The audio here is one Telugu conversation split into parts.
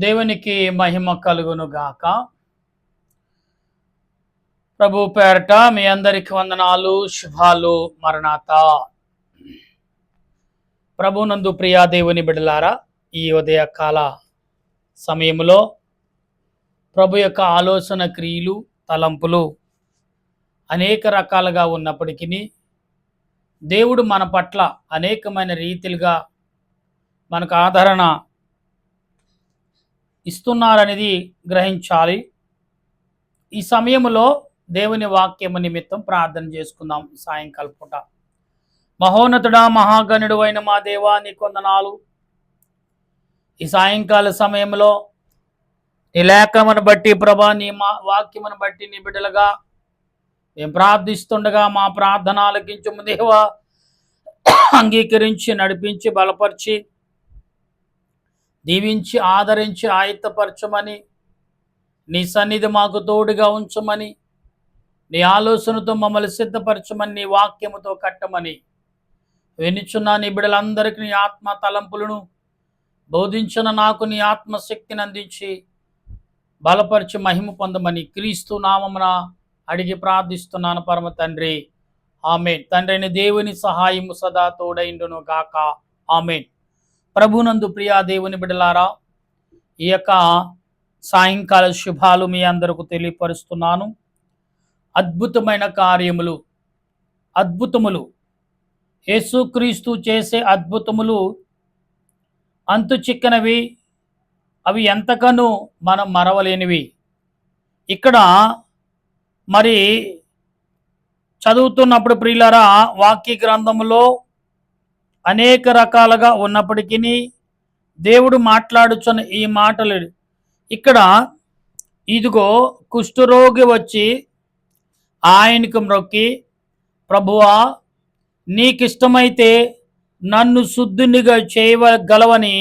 దేవునికి మహిమ కలుగును గాక. ప్రభు పేరట మీ అందరికి వందనాలు, శుభాలు. మరణాత. ప్రభునందు ప్రియా దేవుని బిడ్డలారా, ఈ ఉదయకాల సమయంలో ప్రభు యొక్క ఆలోచన క్రియలు, తలంపులు అనేక రకాలుగా ఉన్నప్పటికీ దేవుడు మన పట్ల అనేకమైన రీతిలుగా మనకు ఆదరణ ఇస్తున్నారనేది గ్రహించాలి. ఈ సమయంలో దేవుని వాక్యము నిమిత్తం ప్రార్థన చేసుకుందాం. సాయంకాల పూట మహోన్నతుడా, మహాగణుడు అయిన మా దేవా, నీకు వందనాలు. ఈ సాయంకాల సమయంలో నీ లేఖమును బట్టి ప్రభా, నీ వాక్యమును బట్టి నీ బిడ్డలుగా మేము ప్రార్థిస్తుండగా మా ప్రార్థన ఆలకించుము దేవా. అంగీకరించి, నడిపించి, బలపరిచి, దీవించి, ఆదరించి, ఆయత్తపరచమని, నీ సన్నిధి మాకు తోడుగా ఉంచమని, నీ ఆలోచనతో మమ్మల్ని సిద్ధపరచమని, నీ వాక్యముతో కట్టమని వినిచున్న నీ బిడ్డలందరికీ నీ ఆత్మ తలంపులను బోధించిన నాకు నీ ఆత్మశక్తిని అందించి బలపరిచి మహిమ పొందమని క్రీస్తు నామమున అడిగి ప్రార్థిస్తున్నాను పరమ తండ్రి, ఆమేన్. తండ్రి అయిన దేవుని సహాయము సదా తోడైండును గాక, ఆమేన్. ప్రభునందు ప్రియా దేవుని బిడ్డలారా, ఈ యొక్క సాయంకాల శుభాలు మీ అందరకు తెలియపరుస్తున్నాను. అద్భుతమైన కార్యములు, అద్భుతములు, యేసుక్రీస్తు చేసే అద్భుతములు అంతు చిక్కనవి, అవి ఎంతకనూ మనం మరవలేనివి. ఇక్కడ మరి చదువుతున్నప్పుడు ప్రియులారా, వాక్య గ్రంథములో అనేక రకాలుగా ఉన్నప్పటికీ దేవుడు మాట్లాడుచున్న ఈ మాటలు ఇక్కడ, ఇదిగో కుష్ఠరోగి వచ్చి ఆయనకు మ్రొక్కి, ప్రభువా నీకిష్టమైతే నన్ను శుద్ధునిగా చేయగలవని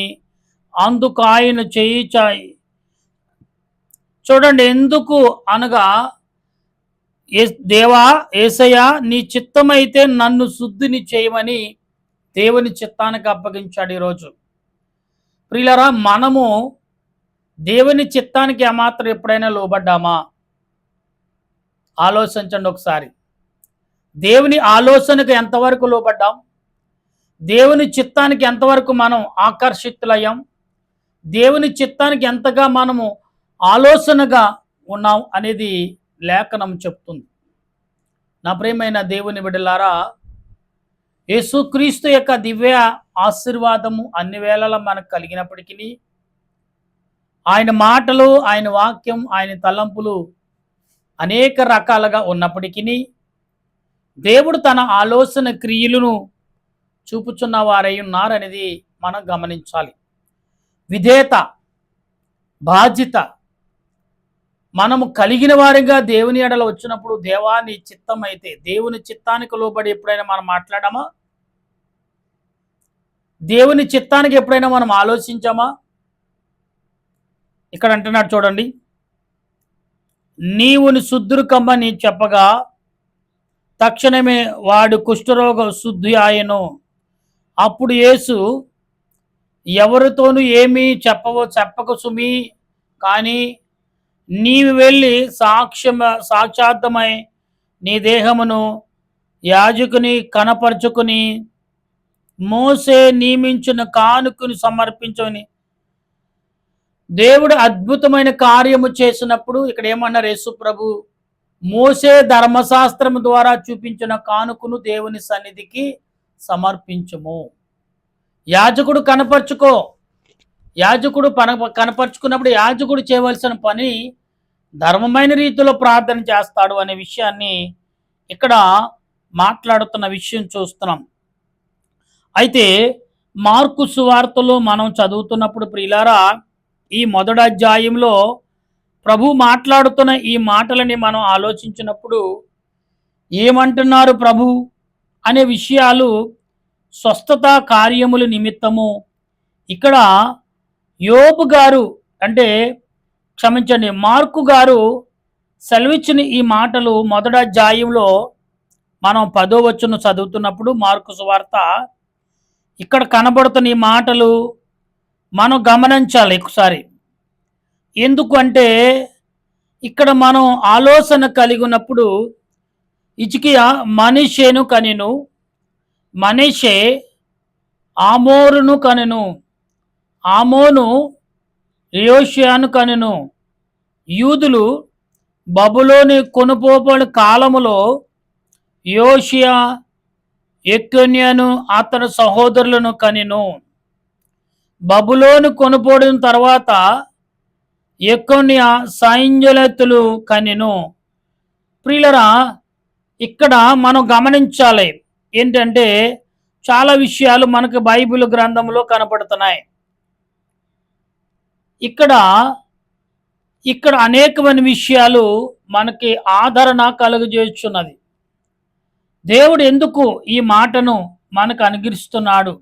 అందుకు ఆయన చేయి చాయి. చూడండి, ఎందుకు అనగా, దేవా యేసయ్యా నీ చిత్తమైతే నన్ను శుద్ధిని చేయమని దేవుని చిత్తానికి అప్పగించాడు. ఈరోజు ప్రియులారా, మనము దేవుని చిత్తానికి ఏమాత్రం ఎప్పుడైనా లోబడ్డామా? ఆలోచించండి ఒకసారి. దేవుని ఆలోచనకు ఎంతవరకు లోబడ్డాం? దేవుని చిత్తానికి ఎంతవరకు మనం ఆకర్షితులయ్యాం? దేవుని చిత్తానికి ఎంతగా మనము ఆలోచనగా ఉన్నాం అనేది లేఖనం చెప్తుంది. నా ప్రియమైన దేవుని బిడ్డలారా, యేసుక్రీస్తు యొక్క దివ్య ఆశీర్వాదము అన్ని వేళలా మనకు కలిగినప్పటికీ, ఆయన మాటలు, ఆయన వాక్యం, ఆయన తలంపులు అనేక రకాలుగా ఉన్నప్పటికీ దేవుడు తన ఆలోచన క్రియలను చూపుచున్న వారై ఉన్నారనేది మనం గమనించాలి. విధేయత, బాధ్యత మనము కలిగిన వారిగా దేవుని ఎడల వచ్చినప్పుడు, దేవా నీ చిత్తం అయితే, దేవుని చిత్తానికి లోబడి ఎప్పుడైనా మనం మాట్లాడామా? దేవుని చిత్తానికి ఎప్పుడైనా మనం ఆలోచించామా? ఇక్కడ అంటున్నాడు చూడండి, నీవుని శుద్ధురు కమ్మని చెప్పగా తక్షణమే వాడు కుష్ఠరోగ శుద్ధి ఆయను. అప్పుడు యేసు, ఎవరితోనూ ఏమీ చెప్పక సుమి, కానీ నీవు వెళ్ళి సాక్షార్థమై నీ దేహమును యాజకుని కనపరుచుకుని మోసే నియమించిన కానుకను సమర్పించని. దేవుడు అద్భుతమైన కార్యము చేసినప్పుడు ఇక్కడ ఏమన్నారు యేసు ప్రభు? మోసే ధర్మశాస్త్రం ద్వారా చూపించిన కానుకను దేవుని సన్నిధికి సమర్పించుము. యాజకుడు కనపరుచుకో. యాజకుడు కనపరుచుకున్నప్పుడు యాజకుడు చేయవలసిన పని ధర్మమైన రీతిలో ప్రార్థన చేస్తాడు అనే విషయాన్ని ఇక్కడ మాట్లాడుతున్న విషయం చూస్తున్నాం. అయితే మార్కు సువార్తలో మనం చదువుతున్నప్పుడు ప్రియులారా, ఈ మొదటి అధ్యాయంలో ప్రభు మాట్లాడుతున్న ఈ మాటలని మనం ఆలోచించినప్పుడు ఏమంటున్నారు ప్రభు అనే విషయాలు, స్వస్థత కార్యముల నిమిత్తము ఇక్కడ యోబు గారు, అంటే క్షమించండి, మార్కు గారు సెలవిచ్చిన ఈ మాటలు మొదటి అధ్యాయంలో మనం 10వ వచనం చదువుతున్నప్పుడు మార్కు సువార్త ఇక్కడ కనబడుతున్న ఈ మాటలు మనం గమనించాలి ఒకసారి. ఎందుకు అంటే ఇక్కడ మనం ఆలోచన కలిగి ఉన్నప్పుడు హిజ్కియా మనష్షేను కనెను, మనష్షే ఆమోరును కనెను, ఆమోను యోషియాను కనెను. యూదులు బబులోని కొనుపోబడి కాలములో యోషియా ఎక్కొన్యను అతని సహోదరులను కనెను. బబులోను కొనుపోడిన తర్వాత ఎక్కొన్య సైన్యులెత్తులు కనెను. ప్రియులరా, ఇక్కడ మనం గమనించాలి ఏంటంటే చాలా విషయాలు మనకు బైబిల్ గ్రంథంలో కనపడుతున్నాయి. ఇక్కడ ఇక్కడ అనేకమైన విషయాలు మనకి ఆదరణ కలుగజేస్తున్నది. దేవుడు ఎందుకు ఈ మాటను మనకు అనుగ్రహిస్తున్నాడు?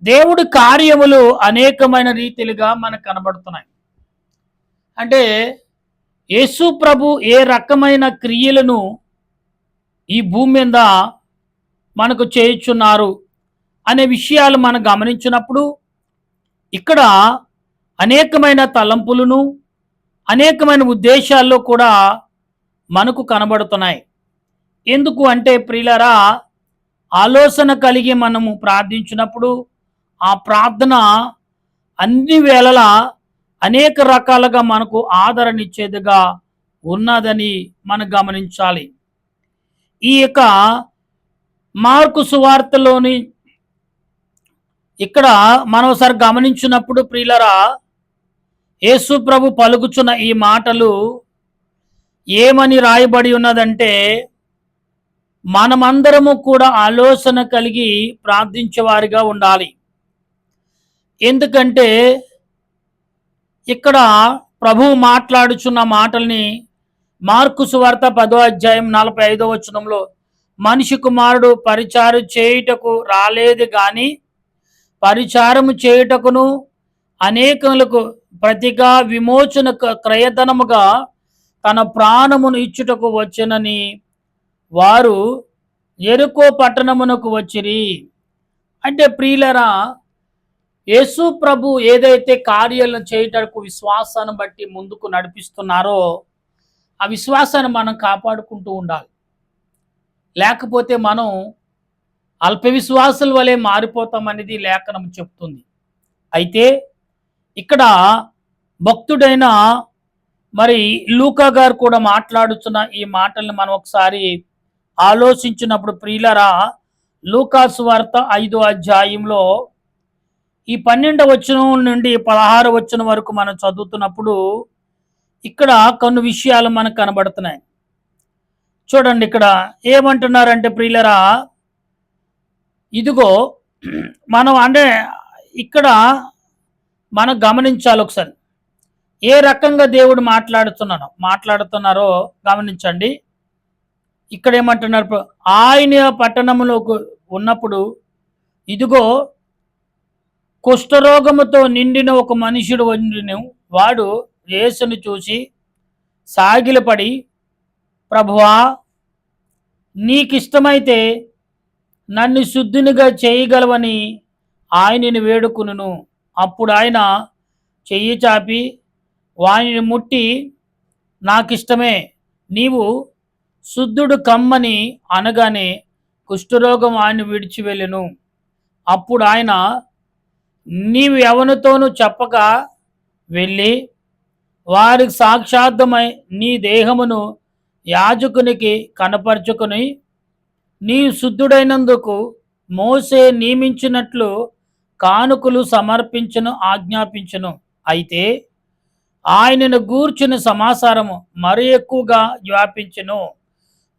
దేవుడి కార్యములు అనేకమైన రీతిలుగా మనకు కనబడుతున్నాయి. అంటే యేసు ప్రభు ఏ రకమైన క్రియలను ఈ భూమి మీద మనకు చేయుచున్నారు అనే విషయాలు మనం గమనించినప్పుడు ఇక్కడ అనేకమైన తలంపులను అనేకమైన ఉద్దేశాల్లో కూడా మనకు కనబడుతున్నాయి. ఎందుకు అంటే ప్రియులారా, ఆలోచన కలిగి మనము ప్రార్థించినప్పుడు ఆ ప్రార్థన అన్ని వేళలా అనేక రకాలుగా మనకు ఆదరణ ఇచ్చేదిగా ఉన్నదని మనం గమనించాలి. ఈ యొక్క మార్కు సువార్తలోని ఇక్కడ మనం ఒకసారి గమనించినప్పుడు ప్రియులరా, యేసు ప్రభు పలుకుచున్న ఈ మాటలు ఏమని రాయబడి ఉన్నదంటే మనమందరము కూడా ఆలోచన కలిగి ప్రార్థించేవారిగా ఉండాలి. ఎందుకంటే ఇక్కడ ప్రభువు మాట్లాడుచున్న మాటల్ని మార్కు సువార్త 10వ అధ్యాయం 45వ వచనంలో మనిషి కుమారుడు పరిచారం చేయుటకు రాలేదు గాని పరిచారము చేయుటకును అనేకులకు ప్రతిగా విమోచన క్రయధనముగా తన ప్రాణమును ఇచ్చుటకు వచ్చెనని వారు యెరికో పట్టణమునకు వచ్చిరి. అంటే ప్రియులరా, యేసు ప్రభు ఏదైతే కార్యాలను చేయటకు విశ్వాసాన్ని బట్టి ముందుకు నడిపిస్తున్నారో ఆ విశ్వాసాన్ని మనం కాపాడుకుంటూ ఉండాలి. లేకపోతే మనం అల్ప విశ్వాసుల వలె మారిపోతామనేది లేఖనం చెప్తుంది. అయితే ఇక్కడ భక్తుడైన మరి లూకా గారు కూడా మాట్లాడుతున్న ఈ మాటల్ని మనం ఒకసారి ఆలోచించినప్పుడు ప్రియులరా, లూకా సువార్త 5వ అధ్యాయంలో ఈ 12వ వచనం నుండి 16వ వచనం వరకు మనం చదువుతున్నప్పుడు ఇక్కడ కొన్ని విషయాలు మనకు కనబడుతున్నాయి. చూడండి, ఇక్కడ ఏమంటున్నారంటే ప్రియులరా, ఇదిగో మనం అంటే ఇక్కడ మనం గమనించాలి ఒకసారి ఏ రకంగా దేవుడు మాట్లాడుతున్నారో గమనించండి. ఇక్కడ ఏమంటున్నారు, ఆయన పట్టణంలోకి ఉన్నప్పుడు ఇదిగో కుష్ఠరోగముతో నిండిన ఒక మనుషుడు వండిను. వాడు యేసుని చూసి సాగిలపడి, ప్రభువా, నీకిష్టమైతే నన్ను శుద్ధినిగా చేయగలవని ఆయనని వేడుకును. అప్పుడు ఆయన చెయ్యి చాపి వానిని ముట్టి, నాకిష్టమే, నీవు శుద్ధుడు కమ్మని అనగానే కుష్ఠరోగం ఆయన విడిచి వెళ్ళెను. అప్పుడు ఆయన, నీవు ఎవరితోనూ చెప్పక వెళ్ళి వారికి సాక్షాత్తమై నీ దేహమును యాజకునికి కనపరుచుకుని నీ శుద్ధుడైనందుకు మోసే నియమించినట్లు కానుకలు సమర్పించను ఆజ్ఞాపించను. అయితే ఆయనను గూర్చిన సమాచారము మరి ఎక్కువగా వ్యాపించెను.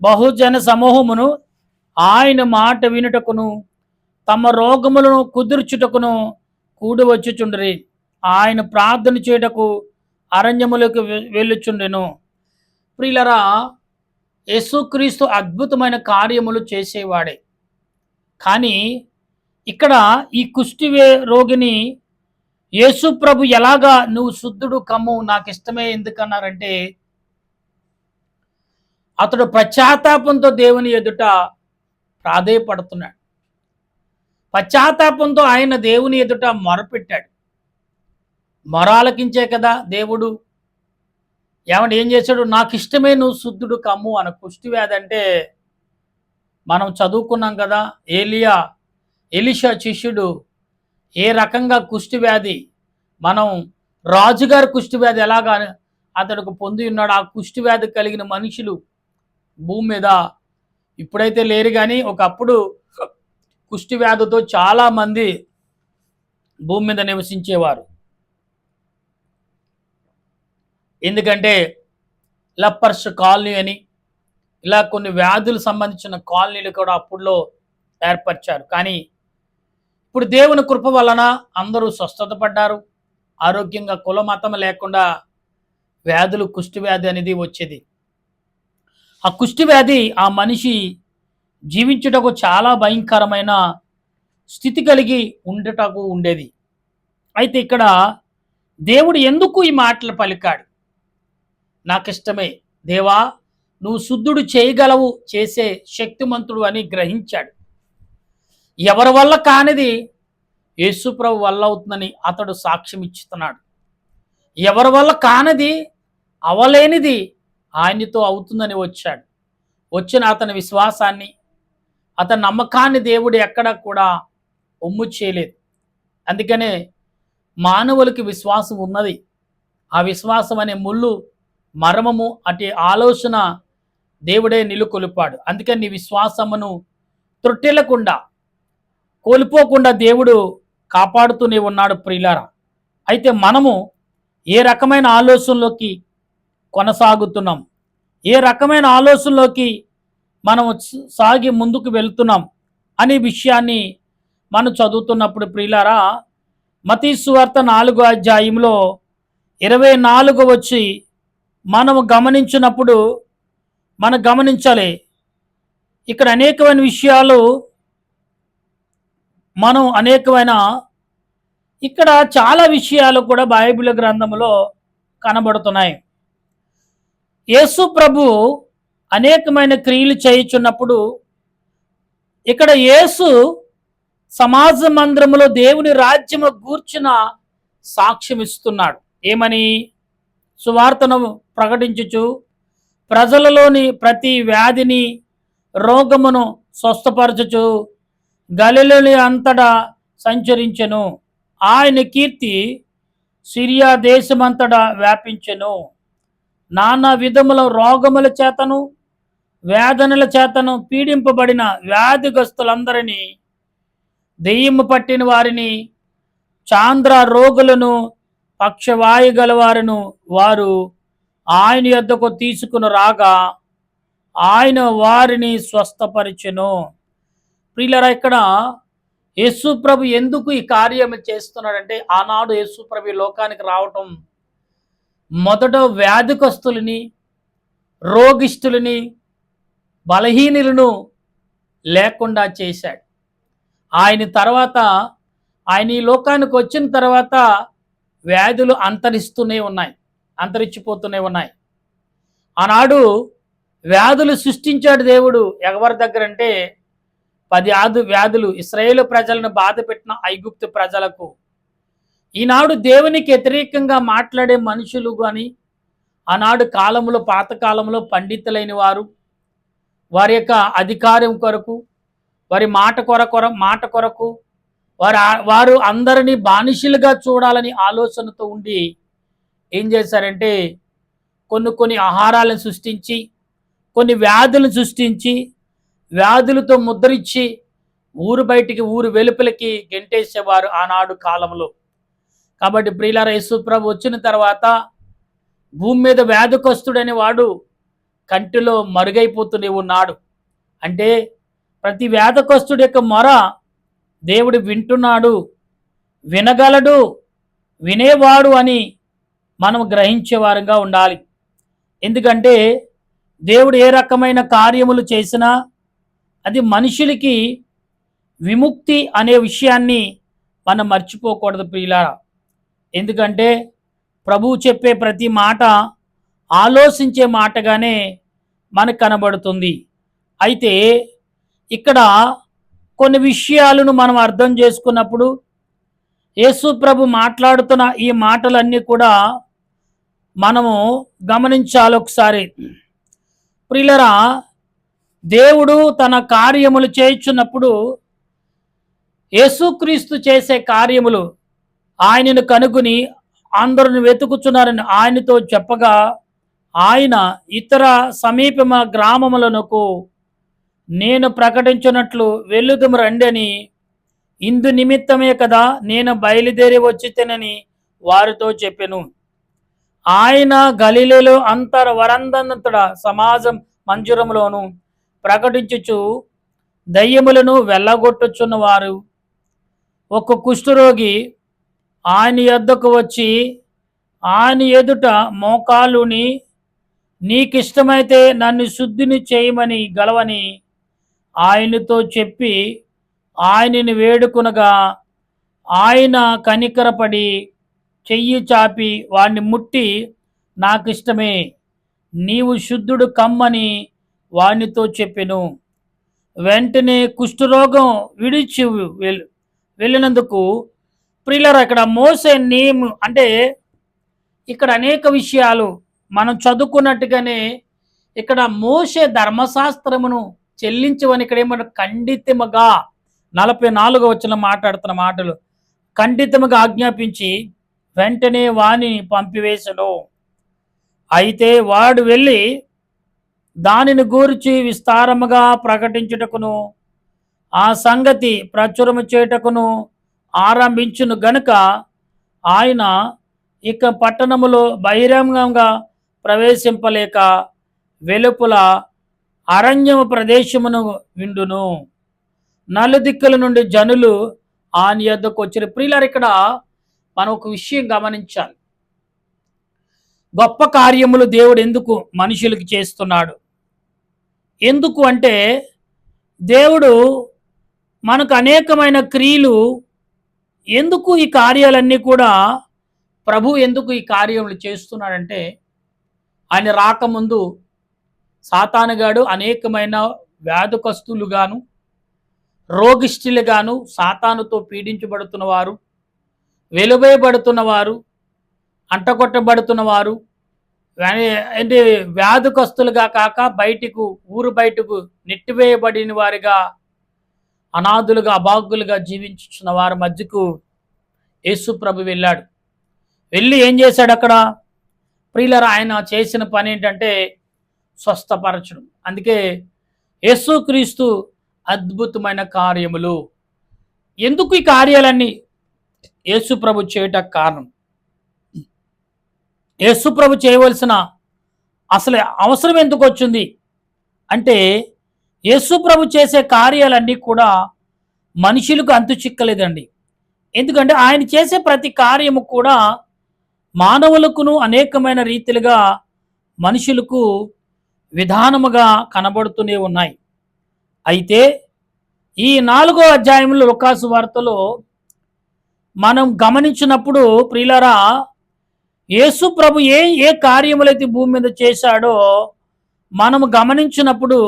బహుజన సమూహమును ఆయన మాట వినుటకును తమ రోగములను కుదుర్చుటకును కూడి వచ్చుచుండ్రి. ఆయన ప్రార్థన చేయుటకు అరణ్యములకు వెళ్ళుచుండెను. ప్రియులరా, యేసుక్రీస్తు అద్భుతమైన కార్యములు చేసేవాడే. కానీ ఇక్కడ ఈ కుష్టి రోగిని యేసు ప్రభు ఎలాగా నువ్వు శుద్ధుడు కమ్ము, నాకు ఇష్టమే ఎందుకన్నారంటే అతడు పశ్చాత్తాపంతో దేవుని ఎదుట ప్రాధేయపడుతున్నాడు. పశ్చాత్తాపంతో ఆయన దేవుని ఎదుట మొరపెట్టాడు. మొరాలకించే కదా దేవుడు ఏమంటే ఏం చేశాడు, నాకు ఇష్టమే నువ్వు శుద్ధుడు కమ్ము అన్న. కుష్టి వ్యాధి అంటే మనం చదువుకున్నాం కదా, ఎలీషా శిష్యుడు ఏ రకంగా కుష్టి వ్యాధి, మనం రాజుగారి కుష్టి వ్యాధి ఎలాగా అతడికి పొంది ఉన్నాడు. ఆ కుష్టి వ్యాధి కలిగిన మనుషులు భూమి మీద ఇప్పుడైతే లేరు, కానీ ఒకప్పుడు కుష్టి వ్యాధితో చాలా మంది భూమి మీద నివసించేవారు. ఎందుకంటే లెపర్స్ కాలనీ అని ఇలా కొన్ని వ్యాధులు సంబంధించిన కాలనీలు కూడా అప్పుడులో ఏర్పరిచారు. కానీ ఇప్పుడు దేవుని కృప వలన అందరూ స్వస్థత పడ్డారు. ఆరోగ్యంగా కుల మతం లేకుండా వ్యాధులు, కుష్టి వ్యాధి అనేది వచ్చేది. ఆ కుష్టి వ్యాధి ఆ మనిషి జీవించుటకు చాలా భయంకరమైన స్థితి కలిగి ఉండటకు ఉండేది. అయితే ఇక్కడ దేవుడు ఎందుకు ఈ మాటలు పలికాడు, నాకిష్టమే దేవా నువ్వు శుద్ధుడు చేయగలవు, చేసే శక్తిమంతుడు అని గ్రహించాడు. ఎవరి వల్ల కానిది యేసుప్రభు వల్ల అవుతుందని అతడు సాక్ష్యం ఇస్తున్నాడు. ఎవరి వల్ల కానిది, అవలేనిది ఆయనతో అవుతుందని వచ్చాడు. వచ్చిన అతని విశ్వాసాన్ని, అతని నమ్మకాన్ని దేవుడు ఎక్కడ కూడా ఒమ్ము చేయలేదు. అందుకనే మానవులకి విశ్వాసం ఉన్నది. ఆ విశ్వాసం అనే ముళ్ళు మర్మము అటు ఆలోచన దేవుడే నిలుకొలిపాడు. అందుకని నీ విశ్వాసమును త్రొట్టెలకుండా, కోల్పోకుండా దేవుడు కాపాడుతూనే ఉన్నాడు ప్రియులారా. అయితే మనము ఏ రకమైన ఆలోచనలోకి కొనసాగుతున్నాం, ఏ రకమైన ఆలోచనలోకి మనం సాగి ముందుకు వెళ్తున్నాం అనే విషయాన్ని మనం చదువుతున్నప్పుడు ప్రియులారా, మత్తయి సువార్త 4వ అధ్యాయంలో 24 వచ్చి మనము గమనించినప్పుడు మనం గమనించాలి. ఇక్కడ అనేకమైన విషయాలు మనం ఇక్కడ చాలా విషయాలు కూడా బైబిల్ గ్రంథంలో కనబడుతున్నాయి. యేసు ప్రభు అనేకమైన క్రియలు చేయుచున్నప్పుడు ఇక్కడ యేసు సమాజ మందిరములో దేవుని రాజ్యము గూర్చిన సాక్ష్యం ఇస్తున్నాడు. ఏమని? సువార్తను ప్రకటించుచు ప్రజలలోని ప్రతి వ్యాధిని, రోగమును స్వస్థపరచుచు గలిలయ అంతటా సంచరించెను. ఆయన కీర్తి సిరియా దేశమంతటా వ్యాపించెను. నానా విధముల రోగముల చేతను, వేదనల చేతను పీడింపబడిన వ్యాధిగ్రస్తులందరినీ, దెయ్యము పట్టిన వారిని, చాంద్ర రోగులను, పక్షవాయు గలవారును వారు ఆయన యొద్దకు తీసుకుని రాగా ఆయన వారిని స్వస్థపరిచెను. ప్రియులారా, ఇక్కడ యేసు ప్రభు ఎందుకు ఈ కార్యం చేస్తున్నాడంటే, ఆనాడు యేసు ప్రభు లోకానికి రావటం మొదట వ్యాధికస్తులని, రోగిష్ఠులని, బలహీనులను లేకుండా చేశాడు. ఆయన తర్వాత, ఆయన ఈ లోకానికి వచ్చిన తర్వాత వ్యాధులు అంతరించిపోతూనే ఉన్నాయి. ఆనాడు వ్యాధులు సృష్టించాడు దేవుడు. ఎవరి దగ్గర అంటే 10 వ్యాధులు ఇశ్రాయేలు ప్రజలను బాధ పెట్టిన ఐగుప్తు ప్రజలకు. ఈనాడు దేవునికి వ్యతిరేకంగా మాట్లాడే మనుషులు కానీ, ఆనాడు కాలంలో, పాత కాలంలో పండితులైన వారు, వారి యొక్క అధికారం కొరకు, వారి మాట కొరకు వారు అందరినీ బానిసలుగా చూడాలని ఆలోచనతో ఉండి ఏం చేశారంటే, కొన్ని ఆహారాలను సృష్టించి, కొన్ని వ్యాధులను సృష్టించి, వ్యాధులతో ముద్రించి ఊరు బయటికి, ఊరు వెలుపలికి గెంటేసేవారు ఆనాడు కాలంలో. కాబట్టి ప్రియులారా, యేసు ప్రభు వచ్చిన తర్వాత భూమి మీద వ్యాధికస్తుడనే వాడు కంటిలో మరుగైపోతూనే ఉన్నాడు. అంటే ప్రతి వ్యాధికస్తుడి యొక్క మొర దేవుడు వింటున్నాడు, వినగలడు, వినేవాడు అని మనం గ్రహించేవారుగా ఉండాలి. ఎందుకంటే దేవుడు ఏ రకమైన కార్యములు చేసినా అది మనుషులకి విముక్తి అనే విషయాన్ని మనం మర్చిపోకూడదు ప్రియులారా. ఎందుకంటే ప్రభువు చెప్పే ప్రతి మాట ఆలోచించే మాటగానే మనకు కనబడుతుంది. అయితే ఇక్కడ కొన్ని విషయాలను మనం అర్థం చేసుకున్నప్పుడు యేసు ప్రభు మాట్లాడుతున్న ఈ మాటలన్నీ కూడా మనము గమనించాలి ఒకసారి. ప్రియులరా, దేవుడు తన కార్యములు చేయుచున్నప్పుడు యేసుక్రీస్తు చేసే కార్యములు ఆయనను కనుగొని అందరిని వెతుకుచున్నారని ఆయనతో చెప్పగా, ఆయన ఇతర సమీప గ్రామములకు నేను ప్రకటించినట్లు వెళ్ళుదుము రండి అని, ఇందు నిమిత్తమే కదా నేను బయలుదేరి వచ్చితేనని వారితో చెప్పెను. ఆయన గలిలేలో వరందంతట సమాజం మంజురములోను ప్రకటించుచు దయ్యములను వెళ్ళగొట్టుచున్నవారు ఒక కుష్ఠరోగి ఆయన యొద్దకు వచ్చి ఆయన ఎదుట మోకాలుని, నీకిష్టమైతే నన్ను శుద్ధిని చేయమని గలవని ఆయనతో చెప్పి ఆయనని వేడుకొనగా, ఆయన కనికరపడి చెయ్యి చాపి వాణ్ణి ముట్టి, నాకిష్టమే, నీవు శుద్ధుడు కమ్మని వానితో చెప్పెను. వెంటనే కుష్ఠరోగం విడిచి వెళ్ళినందుకు. ప్రియులారా, ఇక్కడ మోసే నేమ్ అంటే ఇక్కడ అనేక విషయాలు మనం చదువుకున్నట్టుగానే ఇక్కడ మోసే ధర్మశాస్త్రమును చెల్లించవని ఇక్కడ ఏమన్నా ఖండితముగా 44వ వచనం మాట్లాడుతున్న మాటలు, ఖండితముగా ఆజ్ఞాపించి వెంటనే వాణిని పంపివేసెను. అయితే వాడు వెళ్ళి దానిని గూర్చి విస్తారముగా ప్రకటించుటకును ఆ సంగతి ప్రచురము చేయుటకును ఆరంభించును గనుక ఆయన ఇక పట్టణములో బహిరంగంగా ప్రవేశింపలేక వెలుపల అరణ్యము ప్రదేశమును విండును. నలుదిక్కుల నుండి జనులు ఆయన యొద్దకు వచ్చిన. ప్రియులారా, ఇక్కడ మనం ఒక విషయం గమనించాలి. గొప్ప కార్యములు దేవుడు ఎందుకు మనుషులకి చేస్తున్నాడు? ఎందుకు అంటే దేవుడు మనకు అనేకమైన క్రియలు ఎందుకు ఈ కార్యాలన్నీ కూడా ప్రభు ఎందుకు ఈ కార్యములు చేస్తున్నాడంటే, ఆయన రాకముందు సాతానుగాడు అనేకమైన వ్యాధుకస్తులుగాను రోగిష్ఠులుగాను సాతానుతో పీడించబడుతున్నవారు, వెలువేయబడుతున్నవారు, అంటగొట్టబడుతున్నవారు, అంటే వ్యాధుకస్తులుగా కాక ఊరు బయటకు నెట్టివేయబడిన వారిగా, అనాథులుగా అభాగ్యులుగా జీవించుచున్న వారి మధ్యకు యేసు ప్రభు వెళ్ళాడు. వెళ్ళి ఏం చేశాడు అక్కడ? ప్రియులారా, ఆయన చేసిన పని ఏంటంటే స్వస్థపరచడం. అందుకే యేసుక్రీస్తు అద్భుతమైన కార్యములు. ఎందుకు ఈ కార్యాలన్నీ యేసు ప్రభు చేయటానికి కారణం? యేసు ప్రభు చేయవలసిన అసలు అవసరం ఎందుకు వచ్చింది అంటే, యేసు ప్రభు చేసే కార్యాలన్నీ కూడా మనుషులకు అంతు చిక్కలేదండి. ఎందుకంటే ఆయన చేసే ప్రతి కార్యము కూడా మానవులకును అనేకమైన రీతిలుగా మనుషులకు విధానముగా కనబడుతూనే ఉన్నాయి. అయితే ఈ 4వ అధ్యాయంలో లూకాసు వార్తలో మనం గమనించినప్పుడు ప్రియులారా, యేసు ప్రభు ఏ కార్యములైతే భూమి మీద చేశాడో మనము గమనించినప్పుడు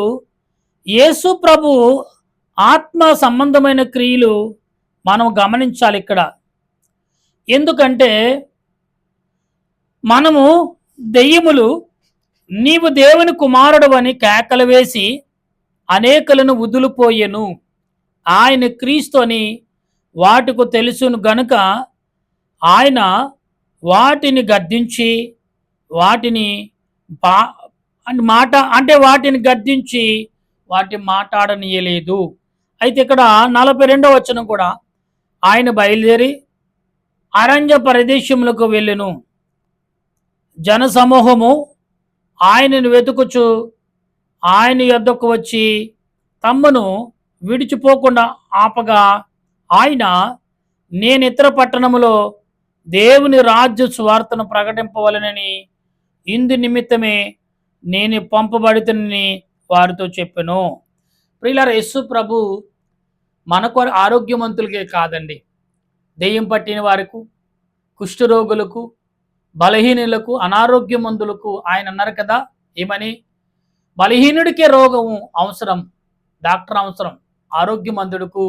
యేసు ప్రభు ఆత్మ సంబంధమైన క్రియలు మనం గమనించాలి ఇక్కడ. ఎందుకంటే మనము దెయ్యములు నీవు దేవుని కుమారుడు అని కేకలు వేసి అనేకులను వదిలిపోయెను, ఆయన క్రీస్తు అని వాటికి తెలుసును గనుక ఆయన వాటిని గద్దించి వాటిని వాటిని గద్దించి వాటి మాట్లాడనీయలేదు. అయితే ఇక్కడ 42వ వచనం కూడా, ఆయన బయలుదేరి అరణ్య ప్రదేశములకు వెళ్ళెను. జనసమూహము ఆయనను వెతుకుచు ఆయన యొద్దకు వచ్చి తమ్మును విడిచిపోకుండా ఆపగా, ఆయన నేను ఇతర పట్టణములో దేవుని రాజ్య స్వార్థను ప్రకటింపవలనని ఇందు నిమిత్తమే నేను పంపబడుతుని వారితో చెప్పెను. ప్రియులారా, యేసు ప్రభు మనకు ఆరోగ్యవంతులకే కాదండి, దెయ్యం పట్టిన వారికి, కుష్ఠరోగులకు, బలహీనులకు, అనారోగ్యమంతులకు ఆయన అన్నారు కదా, ఏమని? బలహీనుడికే రోగం అవసరం, డాక్టర్ అవసరం, ఆరోగ్యమంతుడుకు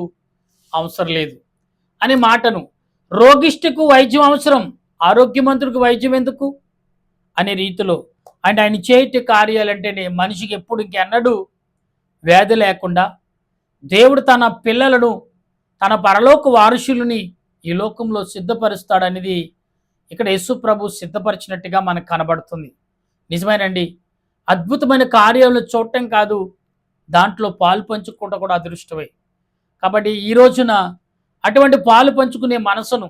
అవసరం లేదు అనే మాటను రోగిష్ఠకు వైద్యం అవసరం, ఆరోగ్యమంతుడికి వైద్యం ఎందుకు అనే రీతిలో అంటే ఆయన చేయటి కార్యాలంటేనే మనిషికి ఎప్పుడు ఇంకెన్నడూ వ్యాధి లేకుండా దేవుడు తన పిల్లలను తన పరలోక వారసులని ఈ లోకంలో సిద్ధపరుస్తాడనేది ఇక్కడ యేసు ప్రభు సిద్ధపరిచినట్టుగా మనకు కనబడుతుంది. నిజమేనండి. అద్భుతమైన కార్యాలను చూడటం కాదు, దాంట్లో పాలు పంచుకోవడం కూడా అదృష్టమే. కాబట్టి ఈ రోజున అటువంటి పాలు పంచుకునే మనసును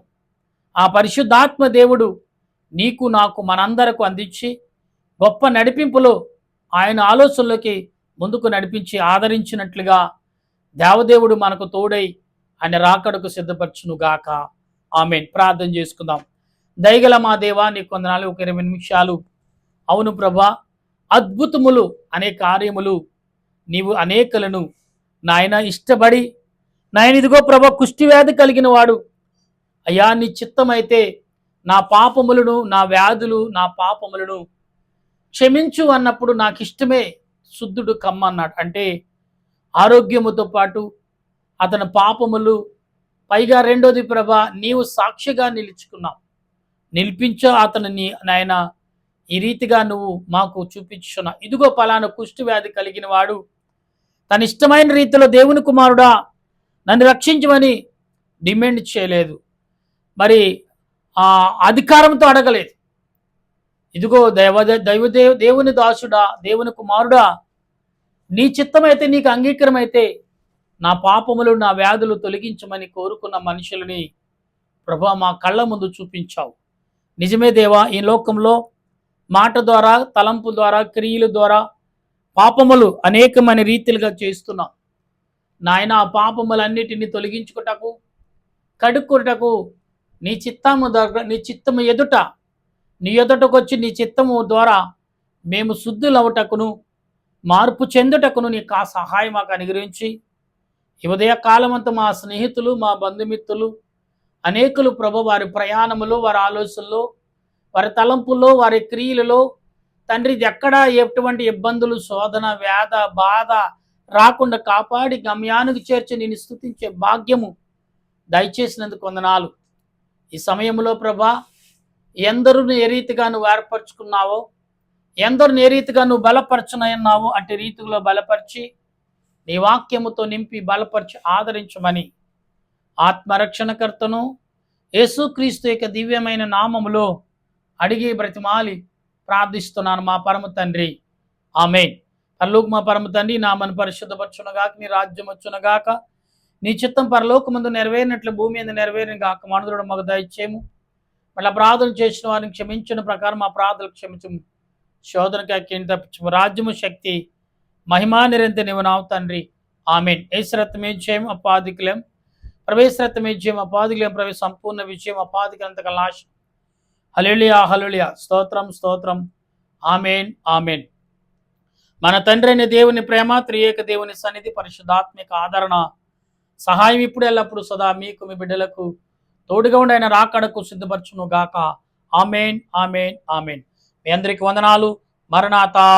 ఆ పరిశుద్ధాత్మ దేవుడు నీకు నాకు మనందరకు అందించి గొప్ప నడిపింపులో ఆయన ఆలోచనలోకి ముందుకు నడిపించి ఆదరించినట్లుగా దేవదేవుడు మనకు తోడై ఆయన రాకడకు సిద్ధపరచును గాక. ఆమేన్. ప్రార్థన చేసుకుందాం. దయగల మా దేవా, నీ కొందనాలు ఒక 20 నిమిషాలు. అవును ప్రభా, అద్భుతములు అనే కార్యములు నీవు అనేకలను నాయన ఇష్టపడి నాయన ఇదిగో ప్రభా, కుష్టివ్యాధి కలిగిన వాడు అయ్యా నీ చిత్తమైతే నా పాపములను నా వ్యాధులు నా పాపములను క్షమించు అన్నప్పుడు నాకు ఇష్టమే శుద్ధుడు కమ్మన్నాడు. అంటే ఆరోగ్యముతో పాటు అతని పాపములు, పైగా రెండోది ప్రభా నీవు సాక్షిగా నిలుచుకున్నావు, నిలిపించో అతనిని నాయన ఈ రీతిగా నువ్వు మాకు చూపించున్నావు. ఇదిగో పలానా కుష్టి వ్యాధి కలిగిన వాడు తన ఇష్టమైన రీతిలో దేవుని కుమారుడా నన్ను రక్షించమని డిమాండ్ చేయలేదు, మరి ఆ అధికారంతో అడగలేదు. ఇదిగో దేవుని దాసుడా, దేవుని కుమారుడా, నీ చిత్తమైతే నీకు అంగీకారమైతే నా పాపములు నా వ్యాధులు తొలగించమని కోరుకున్న మనుషులని ప్రభా మా కళ్ళ ముందు చూపించావు. నిజమే దేవా, ఈ లోకంలో మాట ద్వారా, తలంపు ద్వారా, క్రియల ద్వారా పాపములు అనేకమైన రీతిలుగా చేస్తున్నాం. నాయన ఆ పాపములన్నిటిని తొలగించుకుటకు, కడుక్కుటకు నీ చిత్తము ద్వారా, నీ చిత్తము ఎదుట, నీ ఎదుటకు వచ్చి నీ చిత్తము ద్వారా మేము శుద్ధులవుటకును మార్పు చెందుటకును నీ సహాయం మాకు అనుగ్రహించి ఈ ఉదయ కాలమంతా మా స్నేహితులు, మా బంధుమిత్రులు అనేకులు ప్రభు వారి ప్రయాణములో, వారి ఆలోచనలో, వారి తలంపుల్లో, వారి క్రియలలో తండ్రి ఎక్కడ ఎటువంటి ఇబ్బందులు, శోధన, వ్యాధ, బాధ రాకుండా కాపాడి గమ్యానికి చేర్చి నేను స్తుతించే భాగ్యము దయచేసినందుకు వందనాలు. ఈ సమయంలో ప్రభా ఎందరూ ఏ రీతిగా నువ్వు ఏర్పరచుకున్నావో, ఎందరిని ఏ రీతిగా నువ్వు బలపరచునన్నావో అటు రీతిలో బలపరిచి నీ వాక్యముతో నింపి బలపరిచి ఆదరించమని ఆత్మరక్షణకర్తను యేసుక్రీస్తు యొక్క దివ్యమైన నామములో అడిగి బ్రతిమాలి ప్రార్థిస్తున్నాను మా పరమ తండ్రి. ఆమేన్. పరలోక మా పరమ తండ్రి, నామను పరిశుద్ధపరచునగాక, నీ రాజ్యం వచ్చునగాక, నీ చిత్తం పరలోకమందు నెరవేరినట్లు భూమి మీద నెరవేరిన గాక. మనుదుడు మాకు దయచేయము. మళ్ళీ ప్రార్థన చేసిన వారిని క్షమించిన ప్రకారం మా ప్రార్థనలు క్షమించము. శోధనకి తప్పించము. రాజ్యము, శక్తి, మహిమా నిరంతర నీవు నావు తండ్రి. ఆమేన్. ఏసురత్నమే జయం అపాధికులం, ప్రవేశరత్నమే జయం అపాధికులం, ప్రవేశ సంపూర్ణ విజయం అపాధికంతక నాశ. హల్లెలూయా, హల్లెలూయా. స్తోత్రం, స్తోత్రం. ఆమేన్, ఆమేన్. మన తండ్రి అయిన దేవుని ప్రేమ, త్రియేక దేవుని సన్నిధి, పరిశుద్ధాత్మిక ఆదరణ, సహాయం ఇప్పుడు ఎల్లప్పుడు సదా మీకు మీ బిడ్డలకు తోడుగా ఉండి ఆయన రాకడకు సిద్ధపరచును గాక. ఆమేన్, ఆమేన్, ఆమేన్. మీ అందరికి వందనాలు. మరణాతా.